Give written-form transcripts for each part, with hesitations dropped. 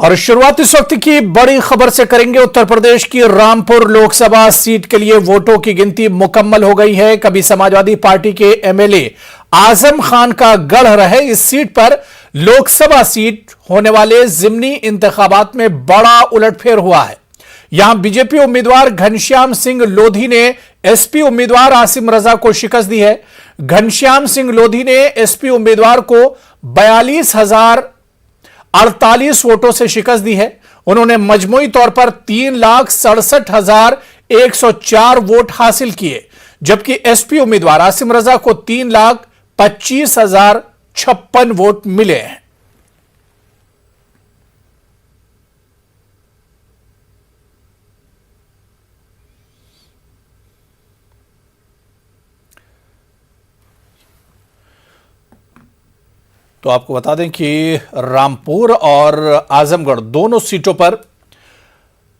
और शुरुआत इस वक्त की बड़ी खबर से करेंगे। उत्तर प्रदेश की रामपुर लोकसभा सीट के लिए वोटों की गिनती मुकम्मल हो गई है। कभी समाजवादी पार्टी के एमएलए आजम खान का गढ़ रहे इस सीट पर लोकसभा सीट होने वाले जिमनी इंतखाबात में बड़ा उलटफेर हुआ है। यहां बीजेपी उम्मीदवार घनश्याम सिंह लोधी ने एसपी उम्मीदवार आसिम रजा को शिकस्त दी है। घनश्याम सिंह लोधी ने एसपी उम्मीदवार को 42,048 वोटों से शिकस्त दी है। उन्होंने मजमूई तौर पर 3,67,104 वोट हासिल किए, जबकि एसपी उम्मीदवार आसिम रजा को 3,25,056 वोट मिले हैं। तो आपको बता दें कि रामपुर और आजमगढ़ दोनों सीटों पर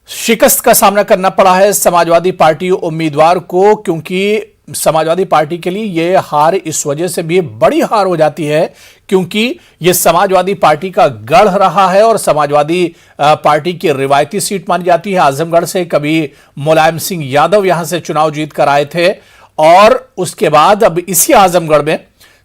शिकस्त का सामना करना पड़ा है समाजवादी पार्टी उम्मीदवार को, क्योंकि समाजवादी पार्टी के लिए यह हार इस वजह से भी बड़ी हार हो जाती है क्योंकि यह समाजवादी पार्टी का गढ़ रहा है और समाजवादी पार्टी की रिवायती सीट मानी जाती है। आजमगढ़ से कभी मुलायम सिंह यादव यहां से चुनाव जीत कर आए थे और उसके बाद अब इसी आजमगढ़ में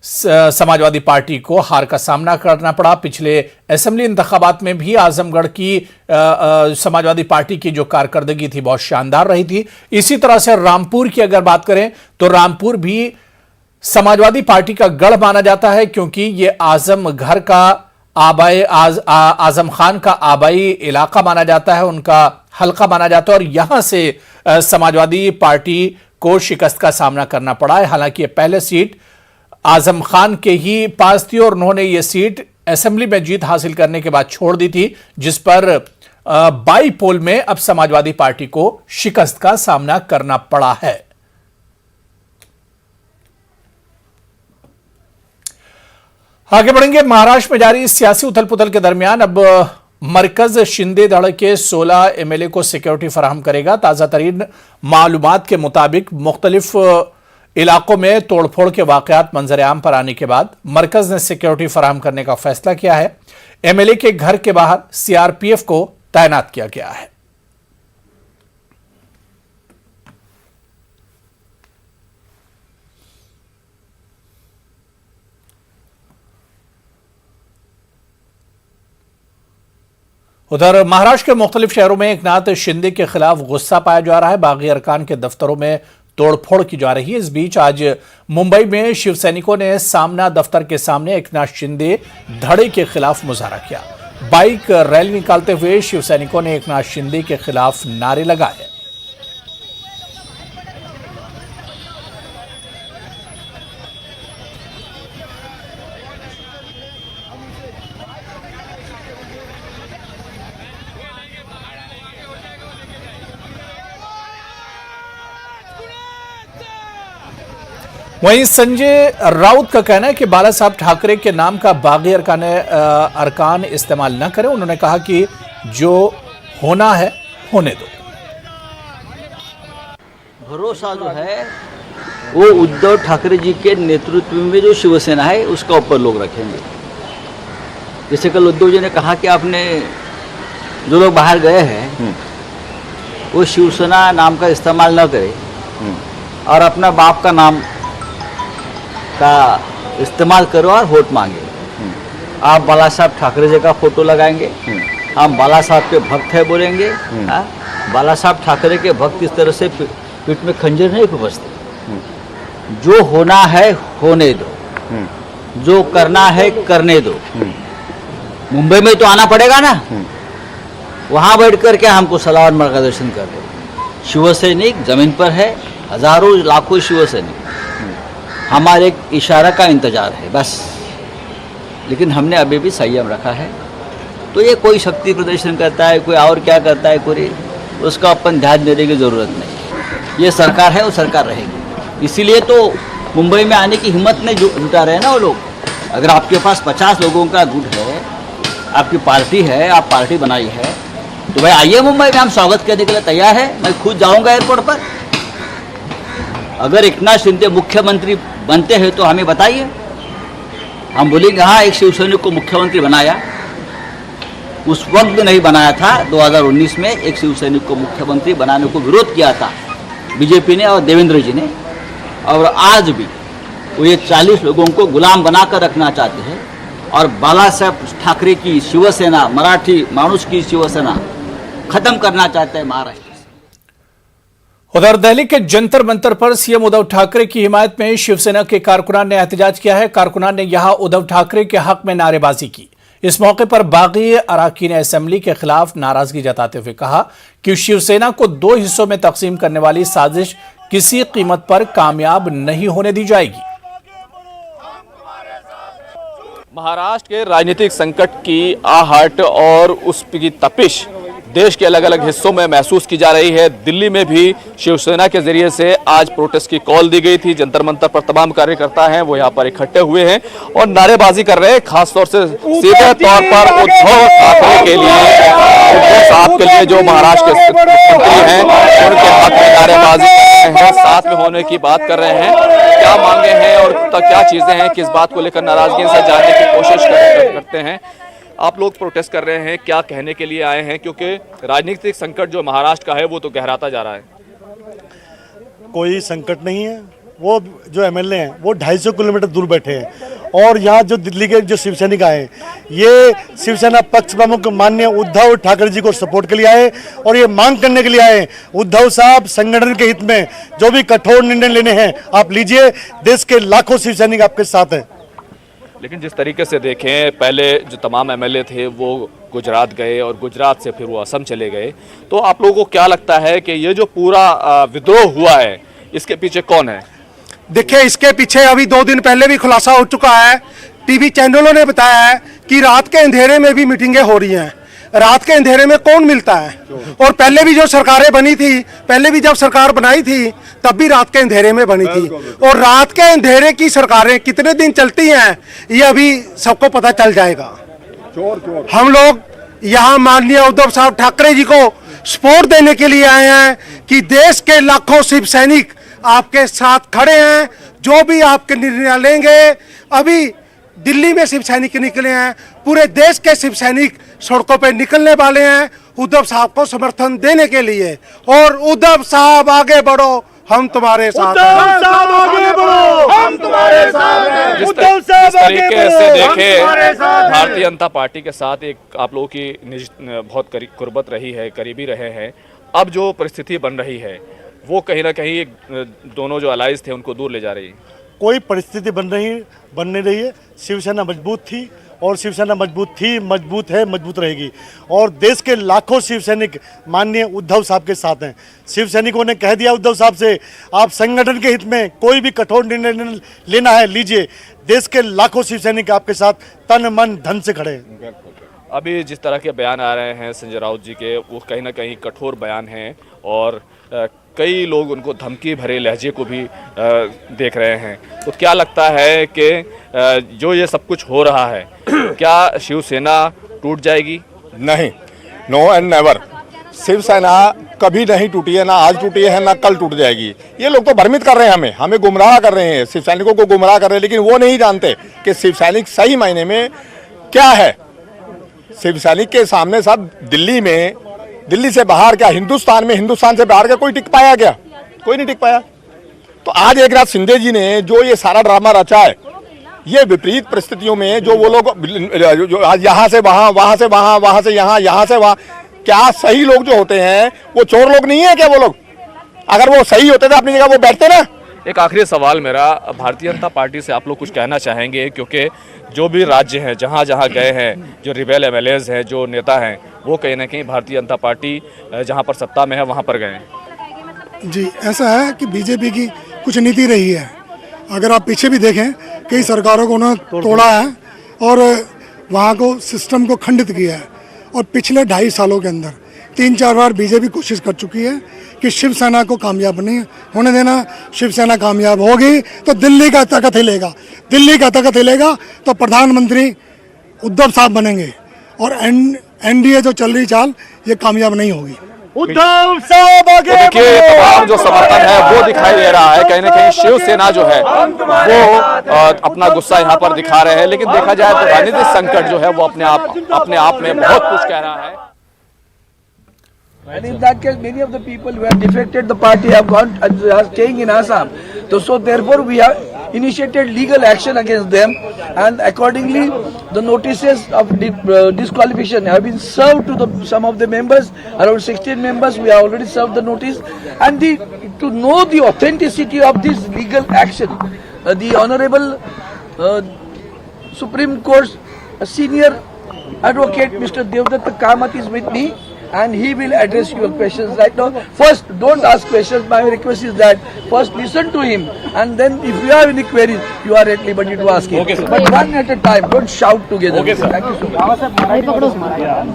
समाजवादी पार्टी को हार का सामना करना पड़ा। पिछले असेंबली इंतखाबात में भी आजमगढ़ की समाजवादी पार्टी की जो कारकर्दगी थी बहुत शानदार रही थी। इसी तरह से रामपुर की अगर बात करें तो रामपुर भी समाजवादी पार्टी का गढ़ माना जाता है, क्योंकि यह आजमगढ़ का आजम खान का आबाई इलाका माना जाता है, उनका हल्का माना जाता है और यहां से समाजवादी पार्टी को शिकस्त का सामना करना पड़ा है। हालांकि यह पहले सीट आजम खान के ही पास थी और उन्होंने यह सीट असेंबली में जीत हासिल करने के बाद छोड़ दी थी, जिस पर बाई पोल में अब समाजवादी पार्टी को शिकस्त का सामना करना पड़ा है। आगे बढ़ेंगे। महाराष्ट्र में जारी सियासी उथल पुथल के दरमियान अब मरकज शिंदे धड़ के 16 एमएलए को सिक्योरिटी फराहम करेगा। ताजा तरीन मालूमात के मुताबिक मुख्तलिफ इलाकों में तोड़फोड़ के वाकयात मंजर-ए-आम पर आने के बाद मरकज ने सिक्योरिटी फराहम करने का फैसला किया है। एमएलए के घर के बाहर सीआरपीएफ को तैनात किया गया है। उधर महाराष्ट्र के मुख्तलिफ शहरों में एकनाथ शिंदे के खिलाफ गुस्सा पाया जा रहा है। बागी अरकान के दफ्तरों में तोड़फोड़ की जा रही है। इस बीच आज मुंबई में शिव सैनिकों ने सामना दफ्तर के सामने एकनाथ शिंदे धड़े के खिलाफ मुजाहरा किया। बाइक रैली निकालते हुए शिव सैनिकों ने एकनाथ शिंदे के खिलाफ नारे लगाए। वहीं संजय राउत का कहना है कि बाला साहब ठाकरे के नाम का बागी अरकान इस्तेमाल न करें। उन्होंने कहा कि जो होना है होने दो। भरोसा जो है वो उद्धव ठाकरे जी के नेतृत्व में जो शिवसेना है उसका ऊपर लोग रखेंगे। जैसे कल उद्धव जी ने कहा कि आपने जो लोग बाहर गए हैं वो शिवसेना नाम का इस्तेमाल न करें और अपना बाप का नाम का इस्तेमाल करो और वोट मांगे। आप बाला साहब ठाकरे जी का फोटो लगाएंगे, हम बाला साहब के भक्त है बोलेंगे। बाला साहब ठाकरे के भक्त इस तरह से पीठ में खंजर नहीं घुसते। जो होना है होने दो, जो करना है करने दो। मुंबई में तो आना पड़ेगा ना, वहाँ बैठ कर के हमको सलाह और मार्गदर्शन कर दो। शिवसैनिक जमीन पर है, हजारों लाखों शिवसैनिक, हमारे एक इशारा का इंतजार है बस। लेकिन हमने अभी भी संयम रखा है। तो ये कोई शक्ति प्रदर्शन करता है, कोई और क्या करता है, कोई उसका अपन ध्यान देने की ज़रूरत नहीं। ये सरकार है, वो सरकार रहेगी। इसीलिए तो मुंबई में आने की हिम्मत नहीं जुटा रहे ना वो लोग। अगर आपके पास 50 लोगों का गुट है, आपकी पार्टी है, आप पार्टी बनाई है, तो भाई आइए मुंबई में, हम स्वागत करने के लिए तैयार है। मैं खुद जाऊँगा एयरपोर्ट पर। अगर एकनाथ शिंदे मुख्यमंत्री बनते हैं तो हमें बताइए, हम बोलेंगे हाँ एक शिवसैनिक को मुख्यमंत्री बनाया। उस वक्त नहीं बनाया था। 2019 में एक शिवसैनिक को मुख्यमंत्री बनाने को विरोध किया था बीजेपी ने और देवेंद्र जी ने, और आज भी वो ये 40 लोगों को गुलाम बनाकर रखना चाहते हैं और बाला साहेब ठाकरे की शिवसेना, मराठी मानुष की शिवसेना खत्म करना चाहते हैं महाराष्ट्र से। उधर दिल्ली के जंतर मंतर पर सीएम उद्धव ठाकरे की हिमायत में शिवसेना के कारकुनान ने एहतजाज किया है। कारकुनान ने यहां उद्धव ठाकरे के हक में नारेबाजी की। इस मौके पर बागी अराकीन असेंबली के खिलाफ नाराजगी जताते हुए कहा कि शिवसेना को 2 हिस्सों में तकसीम करने वाली साजिश किसी कीमत पर कामयाब नहीं होने दी जाएगी। महाराष्ट्र के राजनीतिक संकट की आहट और उसकी तपिश देश के अलग अलग हिस्सों में महसूस की जा रही है। दिल्ली में भी शिवसेना के जरिए से आज प्रोटेस्ट की कॉल दी गई थी। जंतर मंतर पर तमाम कार्यकर्ता हैं वो यहाँ पर इकट्ठे हुए हैं और नारेबाजी कर रहे हैं। खासतौर से सीधे तौर पर उद्धव ठाकरे के लिए, उद्धव साहब के लिए जो महाराष्ट्र के मुख्यमंत्री हैं उनके हक में नारेबाजी कर रहे हैं, साथ में होने की बात कर रहे हैं। क्या मांगे हैं और क्या चीजें हैं, किस बात को लेकर नाराजगी से जानने की कोशिश करते हैं। आप लोग प्रोटेस्ट कर रहे हैं, क्या कहने के लिए आए हैं? क्योंकि राजनीतिक संकट जो महाराष्ट्र का है वो तो गहराता जा रहा है। कोई संकट नहीं है। वो जो एमएलए हैं वो 250 किलोमीटर दूर बैठे हैं और यहाँ जो दिल्ली के जो शिवसैनिक आए ये शिवसेना पक्ष प्रमुख माननीय उद्धव ठाकरे जी को सपोर्ट के लिए आए और ये मांग करने के लिए आए, उद्धव साहब संगठन के हित में जो भी कठोर निर्णय लेने हैं आप लीजिए। देश के लाखों शिवसैनिक आपके साथ हैं। लेकिन जिस तरीके से देखें, पहले जो तमाम एमएलए थे वो गुजरात गए और गुजरात से फिर वो असम चले गए, तो आप लोगों को क्या लगता है कि ये जो पूरा विद्रोह हुआ है इसके पीछे कौन है? देखिए, इसके पीछे अभी 2 दिन पहले भी खुलासा हो चुका है। टीवी चैनलों ने बताया है कि रात के अंधेरे में भी मीटिंगें हो रही हैं। रात के अंधेरे में कौन मिलता है? और पहले भी जो सरकारें बनी थी, पहले भी जब सरकार बनाई थी तब भी रात के अंधेरे में बनी थी। और रात के अंधेरे की सरकारें कितने दिन चलती हैं ये अभी सबको पता चल जाएगा। हम लोग यहाँ माननीय उद्धव साहब ठाकरे जी को सपोर्ट देने के लिए आए हैं कि देश के लाखों शिव सैनिक आपके साथ खड़े हैं। जो भी आपके निर्णय लेंगे, अभी दिल्ली में शिव सैनिक निकले हैं, पूरे देश के शिव सैनिक सड़कों पे निकलने वाले हैं उद्धव साहब को समर्थन देने के लिए। और उद्धव साहब आगे बढ़ो, हम तुम्हारे साथ हैं। उद्धव साहब आगे बढ़ो, हम तुम्हारे साथ हैं। जिस तरीके से देखें, भारतीय जनता पार्टी के साथ एक आप लोगों की बहुत कुर्बत रही है, करीबी रहे हैं। अब जो परिस्थिति बन रही है वो कहीं ना कहीं दोनों जो अलाइज थे उनको दूर ले जा रही है। कोई परिस्थिति बन नहीं रही है। शिवसेना मजबूत थी और शिवसेना मजबूत थी, मजबूत है, मजबूत रहेगी। और देश के लाखों शिव सैनिक माननीय उद्धव साहब के साथ हैं। शिव सैनिकों ने कह दिया उद्धव साहब से, आप संगठन के हित में कोई भी कठोर निर्णय लेना है लीजिए। देश के लाखों शिव सैनिक आपके साथ तन मन धन से खड़े हैं। अभी जिस तरह के बयान आ रहे हैं संजय राउत जी के, वो कहीं ना कहीं कठोर बयान हैं और कई लोग उनको धमकी भरे लहजे को भी देख रहे हैं। तो क्या लगता है कि जो ये सब कुछ हो रहा है, क्या शिवसेना टूट जाएगी? नहीं, नो एंड नेवर। शिवसेना कभी नहीं टूटी है, ना आज टूटी है ना कल टूट जाएगी। ये लोग तो भ्रमित कर रहे हैं, हमें गुमराह कर रहे हैं, शिव सैनिकों को गुमराह कर रहे हैं, लेकिन वो नहीं जानते कि शिव सैनिक सही मायने में क्या है। शिव सैनिक के सामने साहब दिल्ली से बाहर क्या हिंदुस्तान में, हिंदुस्तान से बाहर क्या कोई टिक पाया? क्या कोई नहीं टिक पाया। तो आज एकनाथ शिंदे जी ने जो ये सारा ड्रामा रचा है, ये विपरीत परिस्थितियों में जो वो लोग जो आज यहाँ से वहाँ, वहाँ से वहाँ, वहाँ से यहाँ, यहाँ से वहाँ, क्या सही लोग जो होते हैं वो चोर लोग नहीं है क्या? वो लोग अगर वो सही होते थे अपनी जगह वो बैठते ना। एक आखिरी सवाल मेरा, भारतीय जनता पार्टी से आप लोग कुछ कहना चाहेंगे? क्योंकि जो भी राज्य हैं, जहाँ जहाँ गए हैं, जो रिबेल एमएलएज हैं, जो नेता हैं, वो कहीं ना कहीं भारतीय जनता पार्टी जहाँ पर सत्ता में है वहाँ पर गए हैं। जी, ऐसा है कि बीजेपी की कुछ नीति रही है। अगर आप पीछे भी देखें, कई सरकारों को उन्होंने तोड़ा है और वहाँ को सिस्टम को खंडित किया है। और पिछले 2.5 सालों के अंदर 3-4 बार बीजेपी कोशिश कर चुकी है कि शिवसेना को कामयाब नहीं होने देना। शिवसेना कामयाब होगी तो दिल्ली का ताकत हिलेगा, दिल्ली का ताकत हिलेगा तो प्रधानमंत्री उद्धव साहब बनेंगे और एनडीए जो चल रही चाल ये कामयाब नहीं होगी। उद्धव साहब आगे देखिए तमाम जो समर्थन है वो दिखाई दे रहा है, कहीं ना कहीं शिवसेना जो है वो अपना गुस्सा यहाँ पर दिखा रहे हैं, लेकिन देखा जाए तो राजनीतिक संकट जो है वो अपने आप में बहुत कुछ कह रहा है। And in that case, many of the people who have defected the party have gone and are staying in Assam. So therefore, we have initiated legal action against them, and accordingly, the notices of disqualification have been served to some of the members. Around 16 members, we have already served the notice. And to know the authenticity of this legal action, the Honorable Supreme Court Senior Advocate Mr. Devdutt Kamath is with me, and he will address your questions right now. First, don't ask questions. My request is that first listen to him, and then if you have any queries, you are at liberty to ask him. Okay, sir. But one at a time. Don't shout together. Okay, sir. Thank you so much.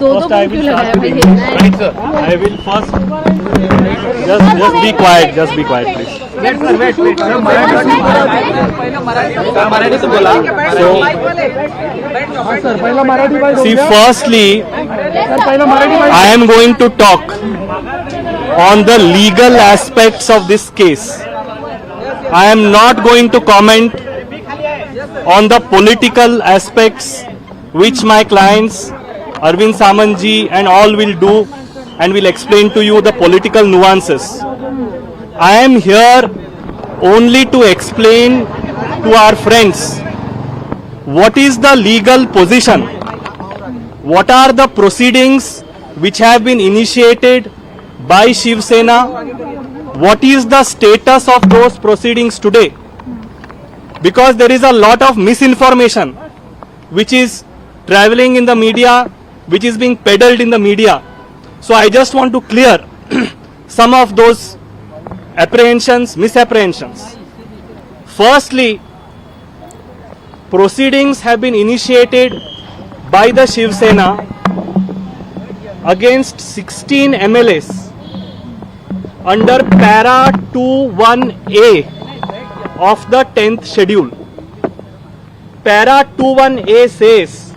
दो क्यों लगाया भाई? I will first just be quiet, please. See, firstly, I am going to talk on the legal aspects of this case. I am not going to comment on the political aspects which my clients Arvind Samantji and all will do, and will explain to you the political nuances. I am here only to explain to our friends what is the legal position, what are the proceedings which have been initiated by Shiv Sena, what is the status of those proceedings today, because there is a lot of misinformation which is traveling in the media, which is being peddled in the media. So I just want to clear some of those misapprehensions. Firstly, proceedings have been initiated by the Shiv Sena against 16 MLAs under para 21A of the 10th schedule. Para 21A says,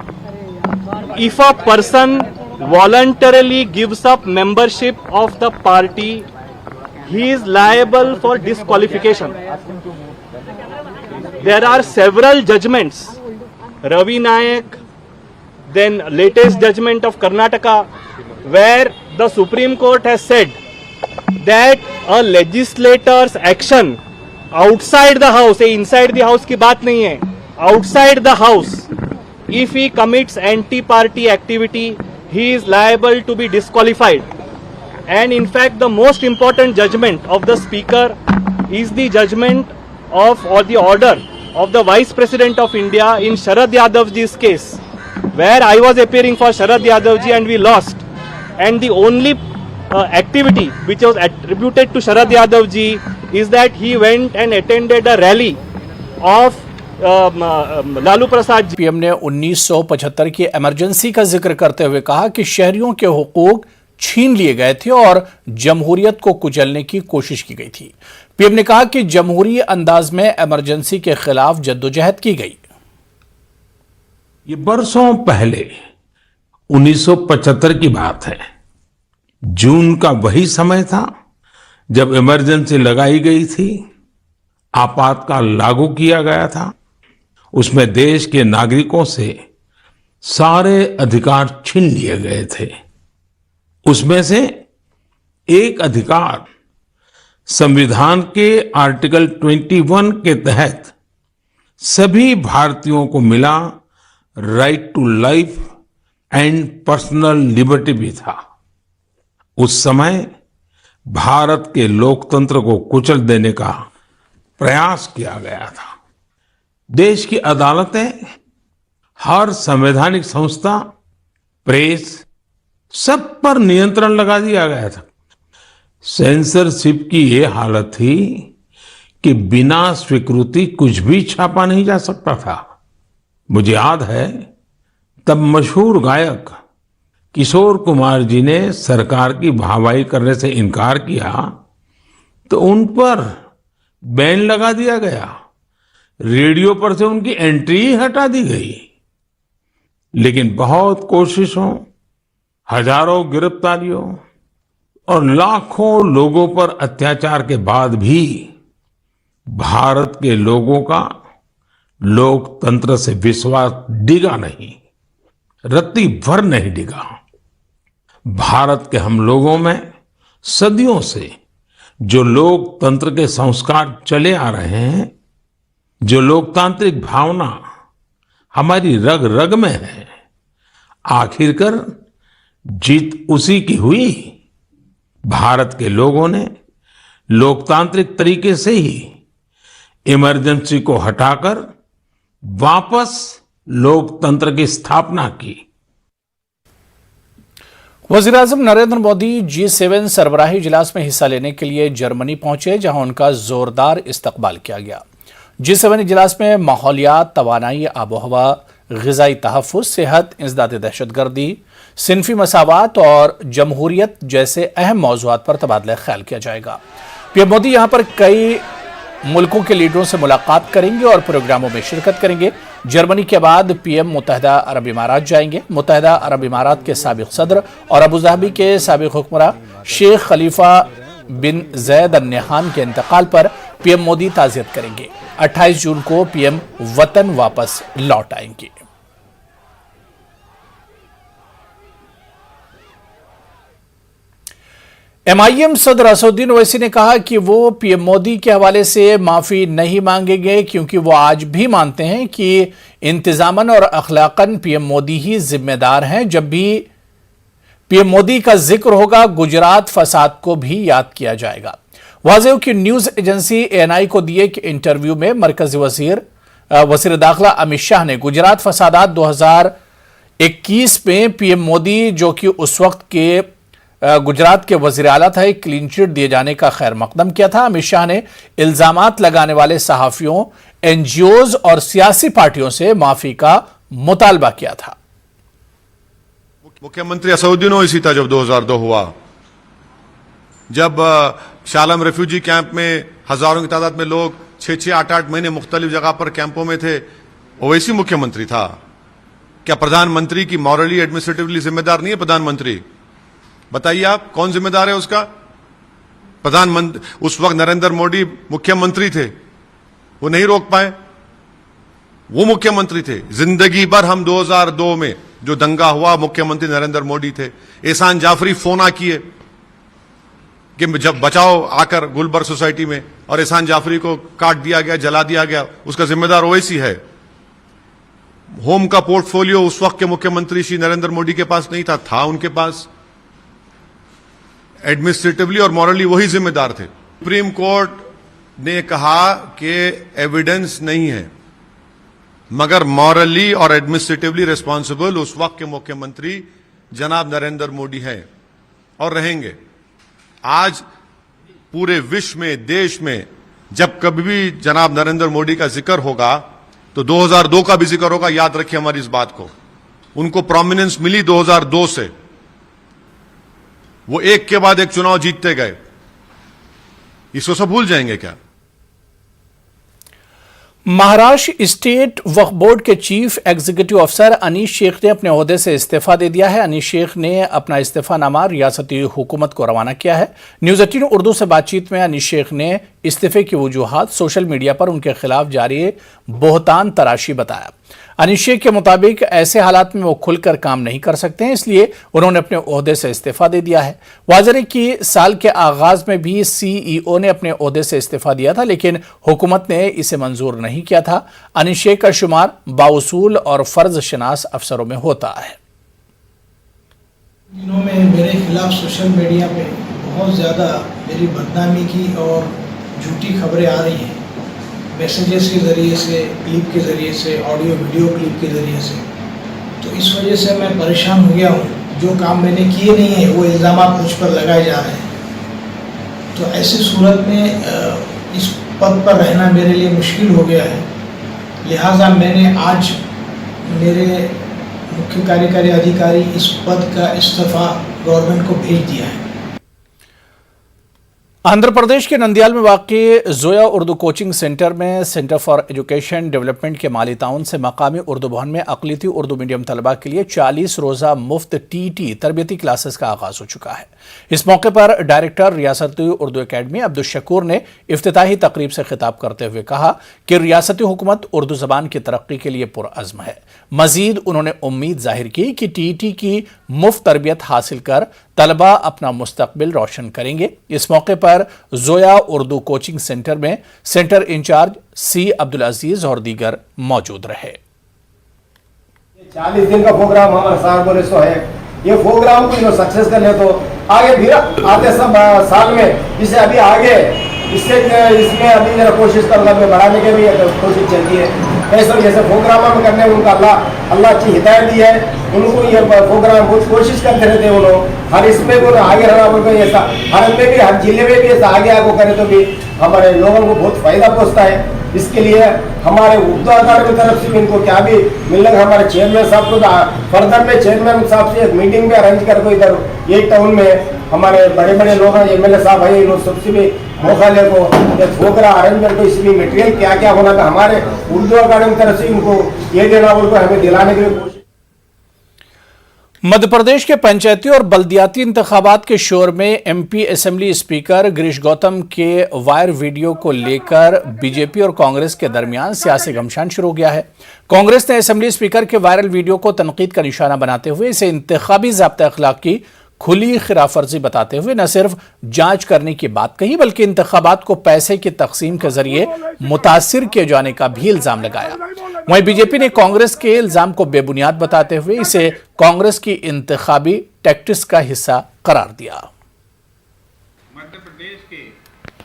if a person voluntarily gives up membership of the party, he is liable for disqualification. There are several judgments, Ravi Nayak, then latest judgment of Karnataka, where the Supreme Court has said that a legislator's action outside the house, inside the house की बात नहीं है, outside the house, if he commits anti-party activity, he is liable to be disqualified. And in fact, the most important judgment of the Speaker is the judgment of, or the order of the Vice President of India in Sharad Yadavji's case, where I was appearing for Sharad Yadavji and we lost. And the only activity which was attributed to Sharad Yadavji is that he went and attended a rally of Lalu Prasad ji. PM ने 1975 की emergency का जिक्र करते हुए कहा कि शहरियों के हुकूक छीन लिए गए थे और जमहूरियत को कुचलने की कोशिश की गई थी। पीएम ने कहा कि जमहूरी अंदाज में इमरजेंसी के खिलाफ जद्दोजहद की गई। ये बरसों पहले 1975 की बात है। जून का वही समय था जब इमरजेंसी लगाई गई थी, आपातकाल लागू किया गया था। उसमें देश के नागरिकों से सारे अधिकार छीन लिए गए थे। उसमें से एक अधिकार संविधान के आर्टिकल 21 के तहत सभी भारतीयों को मिला, right to life and personal liberty भी था। उस समय भारत के लोकतंत्र को कुचल देने का प्रयास किया गया था। देश की अदालतें, हर संवैधानिक संस्था, प्रेस, सब पर नियंत्रण लगा दिया गया था। सेंसरशिप की ये हालत थी कि बिना स्वीकृति कुछ भी छापा नहीं जा सकता था। मुझे याद है तब मशहूर गायक किशोर कुमार जी ने सरकार की वाहवाही करने से इनकार किया तो उन पर बैन लगा दिया गया, रेडियो पर से उनकी एंट्री ही हटा दी गई। लेकिन बहुत कोशिशों, हजारों गिरफ्तारियों और लाखों लोगों पर अत्याचार के बाद भी भारत के लोगों का लोकतंत्र से विश्वास डिगा नहीं, रत्ती भर नहीं डिगा। भारत के हम लोगों में सदियों से जो लोकतंत्र के संस्कार चले आ रहे हैं, जो लोकतांत्रिक भावना हमारी रग रग में है, आखिरकार जीत उसी की हुई। भारत के लोगों ने लोकतांत्रिक तरीके से ही इमरजेंसी को हटाकर वापस लोकतंत्र की स्थापना की। वज़ीर-ए-आज़म नरेंद्र मोदी G7 सरबराही इजलास में हिस्सा लेने के लिए जर्मनी पहुंचे, जहां उनका जोरदार इस्तकबाल किया गया। G7 इजलास में माहौलियात, तवानाई, आबोहवा, ग़िज़ाई तहफ़्फ़ुज़, सेहत, इंसदाद दहशतगर्दी, सिनफी मसावात और जमहूरियत जैसे अहम मौज़ूआत पर तबादला ख्याल किया जाएगा। पीएम मोदी यहां पर कई मुल्कों के लीडरों से मुलाकात करेंगे और प्रोग्रामों में शिरकत करेंगे। जर्मनी के बाद पीएम मुत्तहिदा अरब इमारात जाएंगे। मुत्तहिदा अरब इमारात के साबिक़ सदर और अबू धाबी के साबिक़ हुक्मरान शेख खलीफा बिन ज़ैद अल नहयान के इंतकाल पर पीएम मोदी ताज़ियत करेंगे। 28 जून को पीएम वतन वापस लौट आएंगे। MIM सदर असदुद्दीन ओवैसी ने कहा कि वो पीएम मोदी के हवाले से माफी नहीं मांगेंगे, क्योंकि वो आज भी मानते हैं कि इंतजामन और अखलाकन पीएम मोदी ही जिम्मेदार हैं। जब भी पीएम मोदी का जिक्र होगा, गुजरात फसाद को भी याद किया जाएगा। वाज़ेह की न्यूज एजेंसी ANI को दिए एक इंटरव्यू में मरकजी वज़ीर दाखिला अमित शाह ने गुजरात फसादात 2021 में पीएम मोदी, जो कि उस वक्त के गुजरात के वज़ीर आला था, एक क्लीन चिट दिए जाने का खैर मकदम किया था। अमित शाह ने इल्जामात लगाने वाले सहाफियों, NGOs और सियासी पार्टियों से माफी का मुतालबा किया था। मुख्यमंत्री असदुद्दीन ओवैसी था जब 2002 हुआ, जब शालम रेफ्यूजी कैंप में हजारों की तादाद में लोग 6-6, 8-8 महीने मुख्तलिफ जगह पर कैंपों में थे, ओवैसी मुख्यमंत्री था। क्या प्रधानमंत्री की मॉरली एडमिनिस्ट्रेटिवली जिम्मेदार नहीं है प्रधानमंत्री? बताइए आप, कौन जिम्मेदार है उसका? प्रधानमंत्री उस वक्त नरेंद्र मोदी मुख्यमंत्री थे, वो नहीं रोक पाए, वो मुख्यमंत्री थे। जिंदगी भर हम 2002 में जो दंगा हुआ, मुख्यमंत्री नरेंद्र मोदी थे। एहसान जाफरी फोन किए कि जब बचाओ आकर गुलबर्ग सोसाइटी में, और एहसान जाफरी को काट दिया गया, जला दिया गया, उसका जिम्मेदार ओवैसी है। होम का पोर्टफोलियो उस वक्त के मुख्यमंत्री श्री नरेंद्र मोदी के पास नहीं था उनके पास। एडमिनिस्ट्रेटिवली और मॉरली वही जिम्मेदार थे। सुप्रीम कोर्ट ने कहा कि एविडेंस नहीं है, मगर मॉरली और एडमिनिस्ट्रेटिवली रिस्पॉन्सिबल उस वक्त के मुख्यमंत्री जनाब नरेंद्र मोदी हैं और रहेंगे। आज पूरे विश्व में, देश में जब कभी भी जनाब नरेंद्र मोदी का जिक्र होगा तो 2002 का भी जिक्र होगा। याद रखिए हमारी इस बात को। उनको प्रोमिनेंस मिली 2002 से, वो एक के बाद एक चुनाव जीतते गए। इसको सब भूल जाएंगे क्या? महाराष्ट्र स्टेट वक्फ बोर्ड के चीफ एग्जीक्यूटिव अफसर अनीस शेख ने अपने ओहदे से इस्तीफा दे दिया है। अनीस शेख ने अपना इस्तीफानामा रियासती हुकूमत को रवाना किया है। न्यूज़ 18 उर्दू से बातचीत में अनीस शेख ने इस्तीफे की वजूहात सोशल मीडिया पर उनके खिलाफ जारी बोहतान तराशी बताया। अनीस शेख के मुताबिक ऐसे हालात में वो खुलकर काम नहीं कर सकते हैं, इसलिए उन्होंने अपने ओहदे से इस्तीफा दे दिया है। वाज़ेह है कि साल के आगाज में भी CEO ने अपने ओहदे से इस्तीफा दिया था, लेकिन हुकूमत ने इसे मंजूर नहीं किया था। अनीस शेख का शुमार बाउसूल और फर्ज शनास अफसरों में होता है। दिनों में मेरे खिलाफ सोशल मीडिया पे बहुत ज़्यादा मेरी बदनामी की और झूठी खबरें आ रही हैं, मैसेजेस के ज़रिए से, क्लिप के ज़रिए से, ऑडियो वीडियो क्लिप के ज़रिए से। तो इस वजह से मैं परेशान हो गया हूँ। जो काम मैंने किए नहीं है वो इल्ज़ामात मुझ पर लगाए जा रहे हैं। तो ऐसी सूरत में इस पद पर रहना मेरे लिए मुश्किल हो गया है। लिहाजा मैंने आज मेरे मुख्य कार्यकारी अधिकारी इस पद का इस्तीफा गवर्नमेंट को भेज दिया है। आंध्र प्रदेश के नंदियाल में वाक़ जोया उर्दू कोचिंग सेंटर में सेंटर फॉर एजुकेशन डेवलपमेंट के माली ताउन से मकामी उर्दू भवन में अक़लियती उर्दू मीडियम तलबा के लिए 40 रोज़ा मुफ्त टीटी तरबियती क्लासेस का आगाज हो चुका है। इस मौके पर डायरेक्टर रियासती उर्दू अकेडमी अब्दुल शकूर ने इफ्तिताही तकरीब से खिताब करते हुए कहा कि रियासती हुकूमत उर्दू ज़बान की तरक्की के लिए पुरअज़्म है। मजीद उन्होंने उम्मीद जाहिर की कि टीटी की मुफ्त तरबियत हासिल कर तलबा अपना मुस्तकबिल रोशन करेंगे। इस मौके पर जोया उर्दू कोचिंग सेंटर में सेंटर इंचार्ज सी अब्दुल अजीज और दीगर मौजूद रहे। 40 दिन का प्रोग्राम हमारे साल बोले सो है, ये प्रोग्राम को सक्सेस कर ले तो आगे फिर आते सब साल में इसे अभी आगे इसमें अभी जरा कोशिश करना में बढ़ाने के भी कोशिश चलती है। ऐसे जैसे प्रोग्राम में करने में उनका अल्लाह अच्छी हिदायत दी है, उनको ये प्रोग्राम बहुत कोशिश करते रहते हैं। उन्होंने हर इसमें भी आगे रहना बोलते ऐसा हर में भी हर जिले में भी ऐसा आगे आगे करे तो भी हमारे लोगों को बहुत फायदा पहुँचता है। इसके लिए हमारे उर्दू अकादमी की तरफ से इनको क्या भी मिलने हमारे चेयरमैन साहब को फर्दर में चेयरमैन साहब से एक मीटिंग भी अरेंज करके इधर ये टाउन में हमारे बड़े बड़े लोग हैं, एमएलए साहब है, इन सबसे भी मौका ले को प्रोग्राम अरेंज करके इसमें मटेरियल क्या क्या होना था हमारे उर्दू अकादमी की तरफ से इनको ये देना बोल हमें दिलाने के लिए। मध्य प्रदेश के पंचायती और बल्दियाती इंतखाबात के शोर में MP assembly speaker Girish Gautam के वायर वीडियो को लेकर बीजेपी और कांग्रेस के दरमियान सियासी घमासान शुरू हो गया है। कांग्रेस ने असेंबली स्पीकर के वायरल वीडियो को तनकीद का निशाना बनाते हुए इसे इंतखाबी ज़ाब्ता अखलाक की खुली खिलाफवर्जी बताते हुए न सिर्फ जांच करने की बात कही बल्कि इंतखाबात को पैसे की तकसीम के जरिए मुतासिर किए जाने का भी इल्जाम लगाया। वहीं बीजेपी ने कांग्रेस के इल्जाम को बेबुनियाद बताते हुए इसे कांग्रेस की इंतखाबी टैक्टिक्स का हिस्सा करार दिया। मध्य प्रदेश के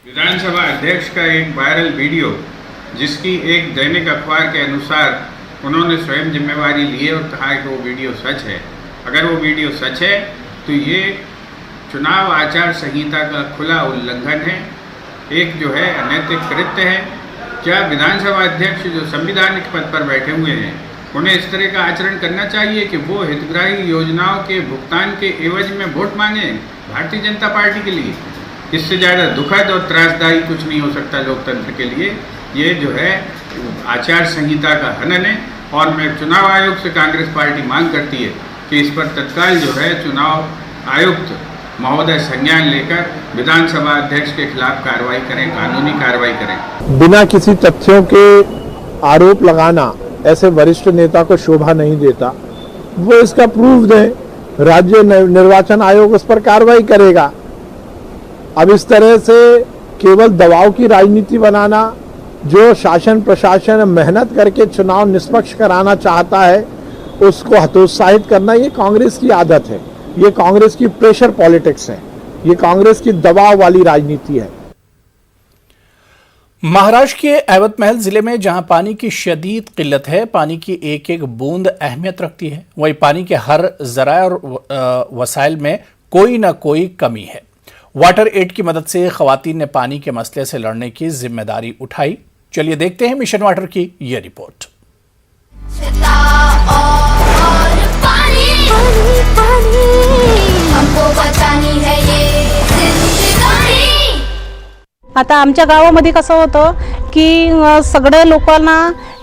विधानसभा अध्यक्ष का एक वायरल वीडियो जिसकी एक दैनिक अखबार के अनुसार उन्होंने स्वयं जिम्मेवारी ली है और कहा है कि वो वीडियो सच है। अगर वो वीडियो सच है तो ये चुनाव आचार संहिता का खुला उल्लंघन है, एक जो है अनैतिक कृत्य है। क्या विधानसभा अध्यक्ष जो संवैधानिक पद पर बैठे हुए हैं उन्हें इस तरह का आचरण करना चाहिए कि वो हितग्राही योजनाओं के भुगतान के एवज में वोट मांगे भारतीय जनता पार्टी के लिए? इससे ज़्यादा दुखद और त्रासदायी कुछ नहीं हो सकता लोकतंत्र के लिए। ये जो है आचार संहिता का हनन है और मैं चुनाव आयोग से कांग्रेस पार्टी मांग करती है कि इस पर तत्काल जो है चुनाव आयुक्त महोदय संज्ञान लेकर विधानसभा अध्यक्ष के खिलाफ कार्रवाई करें, कानूनी कार्रवाई करें। बिना किसी तथ्यों के आरोप लगाना ऐसे वरिष्ठ नेता को शोभा नहीं देता। वो इसका प्रूफ दें, राज्य निर्वाचन आयोग उस पर कार्रवाई करेगा। अब इस तरह से केवल दबाव की राजनीति बनाना, जो शासन प्रशासन मेहनत करके चुनाव निष्पक्ष कराना चाहता है उसको हतोत्साहित करना, ये कांग्रेस की आदत है, ये कांग्रेस की प्रेशर पॉलिटिक्स है, ये कांग्रेस की दबाव वाली राजनीति है। महाराष्ट्र के ऐवत महल जिले में जहां पानी की शदीद किल्लत है, पानी की एक एक बूंद अहमियत रखती है, वहीं पानी के हर जराए और वसाइल में कोई ना कोई कमी है। वाटर एड की मदद से खवातीन ने पानी के मसले से लड़ने की जिम्मेदारी उठाई। चलिए देखते हैं मिशन वाटर की ये रिपोर्ट। आता आमच्या गावामध्ये कसं होतं की सगळ्या लोकांना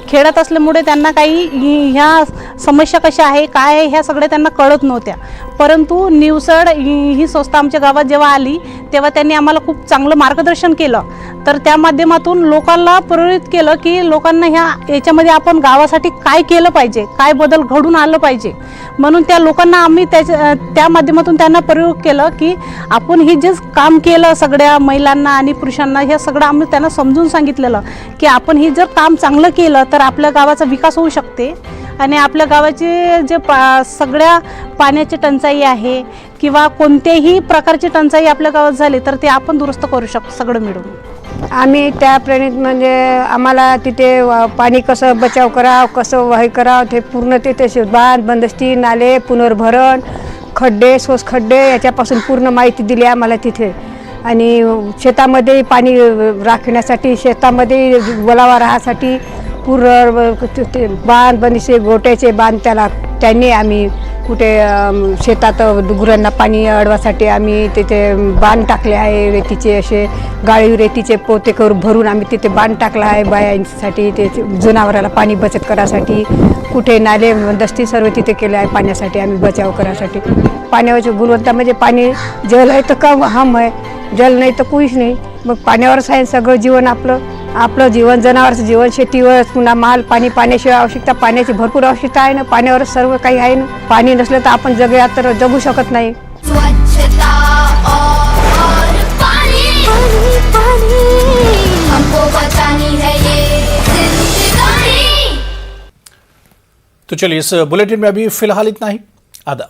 खेळत असल्यामुळे त्यांना काही ह्या समस्या कशा आहे काय आहे ह्या सगळ्या त्यांना कळत नव्हत्या, परंतु निवसड ही संस्था आमच्या गावात जेव्हा आली तेव्हा त्यांनी आम्हाला खूप चांगलं मार्गदर्शन केलं। तर त्या माध्यमातून लोकांना प्रेरित केलं की लोकांना याच्यामध्ये आपण गावासाठी काय केलं पाहिजे, काय बदल घडून आलं पाहिजे, म्हणून त्या लोकांना आम्ही त्या माध्यमातून त्यांना प्रेरित केलं की आपण हे जे काम केलं सगळ्या महिलांना आणि पुरुषांना हे सगळं आम्ही त्यांना समजून सांगितलेलं की आपण हे जर काम चांगलं केलं तर आपल्या गावाचा विकास होऊ शकते आणि आपल्या गावाची जे सगळ्या पाण्याची टंचाई आहे किंवा कोणत्याही प्रकारची टंचाई आपल्या गावात झाली तर ते आपण दुरुस्त करू शकतो सगळं मिळून। आम्ही त्या प्रणित म्हणजे आम्हाला तिथे पाणी कसं बचाव करावं, कसं वाही करावं ते पूर्ण तिथे बांध बंदस्ती नाले पुनर्भरण खड्डे सोस खड्डे याच्यापासून पूर्ण माहिती दिली आम्हाला तिथे। आणि शेतामध्ये पाणी राखण्यासाठी शेतामध्ये ओलावा राहण्यासाठी पूर्ण ते बांध बंदिसे गोट्याचे बांध त्यांनी आम्ही कुठे शेतात गुरांना पाणी अडवासाठी आम्ही तिथे बांध टाकले आहे. रेतीचे असे गाळीव रेतीचे पोते करून भरून आम्ही तिथे बांध टाकला आहे बायांसाठी, ते जनावराला पाणी बचत करासाठी. कुठे नाले दस्ती सर्व तिथे केले आहे पाण्यासाठी, आम्ही बचाव करासाठी. पाण्यावरची गुणवत्ता म्हणजे पाणी जल आहे तर कम हम आहे, जल नाही तर कुहीच नाही. मग पाण्यावरच आहे सगळं जीवन आपलं जीवन, जनावरचं जीवन, शेतीवर पुन्हा माल पाणी. पाण्याशिवाय आवश्यकता, पाण्याची भरपूर आवश्यकता आहे ना, पाण्यावरच सर्व काही आहे ना. पाणी नसलं तर आपण तर जगू शकत नाही. स्वच्छता और पानी, पानी हमको बचानी है ये जिंदगानी। तो चलिए इस बुलेटिन में अभी फिलहाल इतना ही। आदाब।